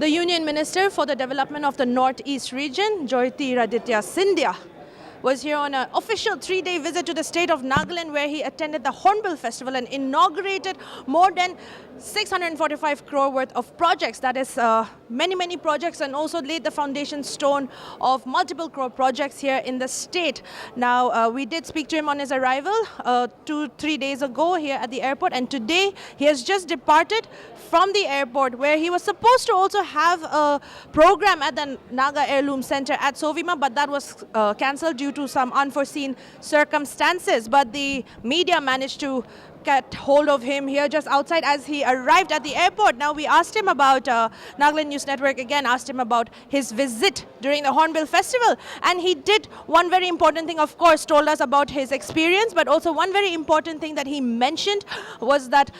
The Union Minister for the Development of the Northeast region, Jyotiraditya Scindia, was here on an official 3-day visit to the state of Nagaland, where he attended the Hornbill festival and inaugurated more than 645 crore worth of projects. That is many projects, and also laid the foundation stone of multiple crore projects here in the state. Now, we did speak to him on his arrival 2-3 days ago here at the airport, and today he has just departed from the airport, where he was supposed to also have a program at the Naga Heirloom Center at Sovima, but that was cancelled due to some unforeseen circumstances. But the media managed to get hold of him here just outside as he arrived at the airport. Now, we asked him about, Nagaland News Network again asked him about his visit during the Hornbill Festival. And he did one very important thing, of course, told us about his experience, but also one very important thing that he mentioned was that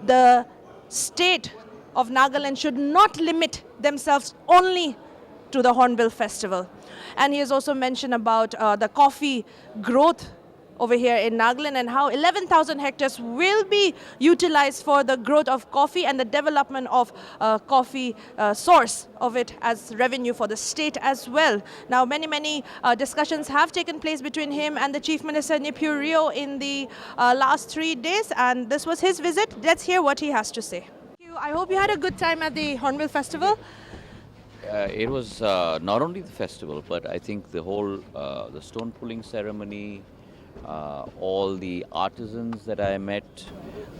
the state of Nagaland should not limit themselves only to the Hornbill Festival. And he has also mentioned about the coffee growth over here in Nagaland, and how 11,000 hectares will be utilized for the growth of coffee and the development of coffee source of it as revenue for the state as well. Now, many discussions have taken place between him and the Chief Minister Nipur Rio in the last 3 days, and this was his visit. Let's hear what he has to say. I hope you had a good time at the Hornbill Festival. It was not only the festival, but I think the whole the stone pulling ceremony, all the artisans that I met,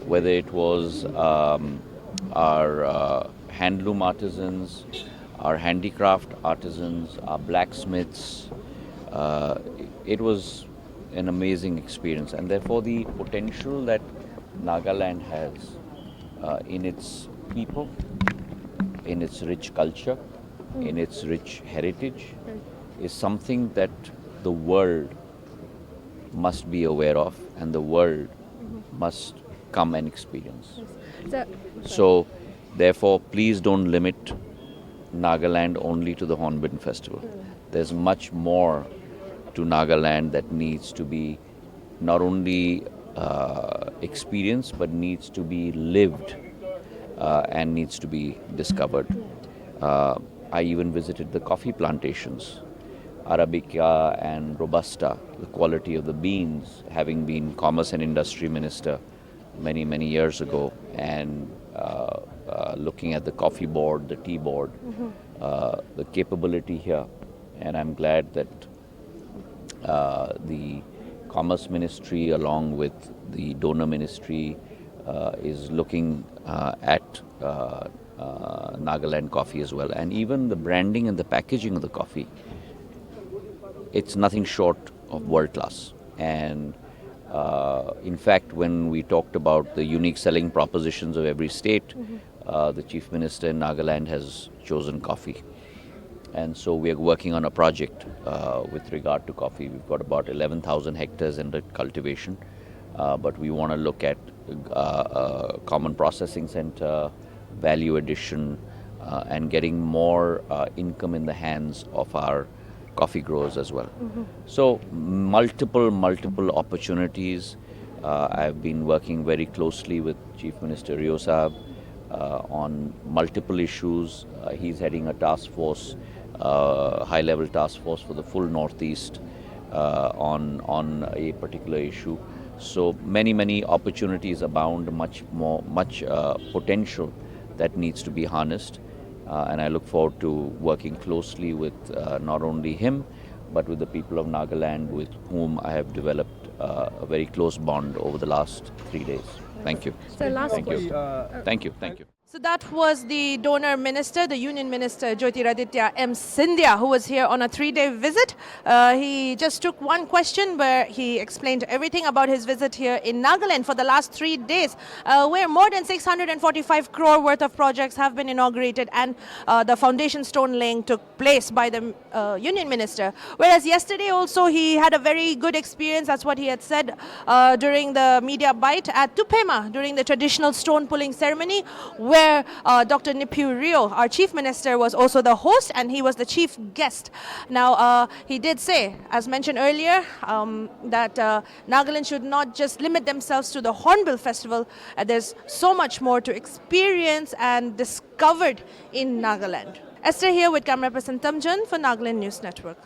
whether it was our handloom artisans, our handicraft artisans, our blacksmiths, it was an amazing experience, and therefore the potential that Nagaland has in its people, in its rich culture, in its rich heritage, is something that the world must be aware of, and the world must come and experience. So, therefore, please don't limit Nagaland only to the Hornbill Festival. There's much more to Nagaland that needs to be not only experienced, but needs to be lived and needs to be discovered. I even visited the coffee plantations, Arabica and Robusta, the quality of the beans, having been Commerce and Industry Minister many years ago, and looking at the coffee board, the tea board, the capability here. And I'm glad that the Commerce Ministry, along with the Donor Ministry, is looking at Nagaland coffee as well. And even the branding and the packaging of the coffee, it's nothing short of world class. And in fact, when we talked about the unique selling propositions of every state, the Chief Minister in Nagaland has chosen coffee. And so we are working on a project with regard to coffee. We've got about 11,000 hectares under cultivation, but we want to look at a common processing center, value addition, and getting more income in the hands of our coffee growers as well. So multiple opportunities. I've been working very closely with Chief Minister Rio Saab on multiple issues. He's heading a task force, high-level task force for the full Northeast on a particular issue. So many opportunities abound, much potential that needs to be harnessed. And I look forward to working closely with not only him, but with the people of Nagaland, with whom I have developed a very close bond over the last 3 days. Thank you. So last Thank you. Thank you. So that was the donor minister, the Union Minister Jyotiraditya M. Scindia, who was here on a 3-day visit. He just took one question where he explained everything about his visit here in Nagaland for the last 3 days, where more than 645 crore worth of projects have been inaugurated, and the foundation stone laying took place by the Union Minister. Whereas yesterday also he had a very good experience, that's what he had said during the media bite at Tupema, during the traditional stone pulling ceremony, where where Dr. Nipu Rio, our Chief Minister, was also the host, and he was the chief guest. Now, he did say, as mentioned earlier, that Nagaland should not just limit themselves to the Hornbill Festival. There's so much more to experience and discovered in Nagaland. Esther here with camera person Tamjan for Nagaland News Network.